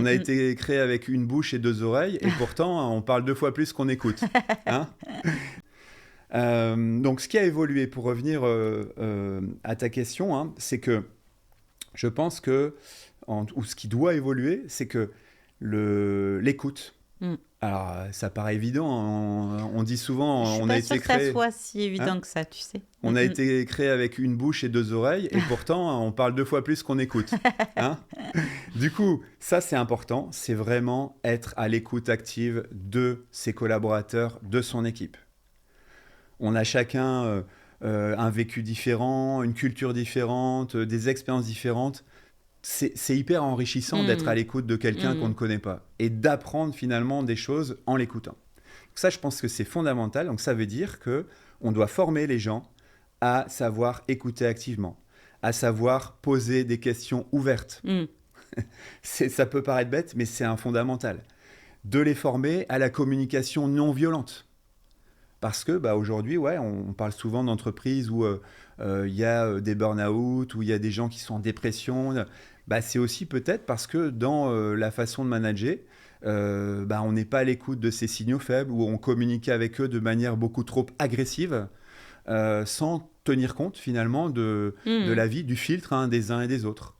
On a été créé avec une bouche et deux oreilles, et pourtant, on parle 2 fois plus qu'on écoute. Hein. Donc, ce qui a évolué, pour revenir à ta question, hein, c'est que je pense que, ou ce qui doit évoluer, c'est que l'écoute. Mm. Alors, ça paraît évident, hein, on dit souvent, Je suis on a pas sûre été que ça créé. soit si évident Hein. que ça, tu sais. On a été créé avec une bouche et deux oreilles, et pourtant, on parle 2 fois plus qu'on écoute. Hein. Du coup, ça, c'est important. C'est vraiment être à l'écoute active de ses collaborateurs, de son équipe. On a chacun un vécu différent, une culture différente, des expériences différentes. C'est hyper enrichissant d'être à l'écoute de quelqu'un qu'on ne connaît pas et d'apprendre finalement des choses en l'écoutant. Ça, je pense que c'est fondamental. Donc, ça veut dire qu'on doit former les gens à savoir écouter activement, à savoir poser des questions ouvertes. Ça peut paraître bête, mais c'est un fondamental. De les former à la communication non violente. Parce que aujourd'hui, on parle souvent d'entreprises où il y a des burn-out, où il y a des gens qui sont en dépression. C'est aussi peut-être parce que dans la façon de manager, on n'est pas à l'écoute de ces signaux faibles, où on communique avec eux de manière beaucoup trop agressive, sans tenir compte finalement de la vie, du filtre, hein, des uns et des autres.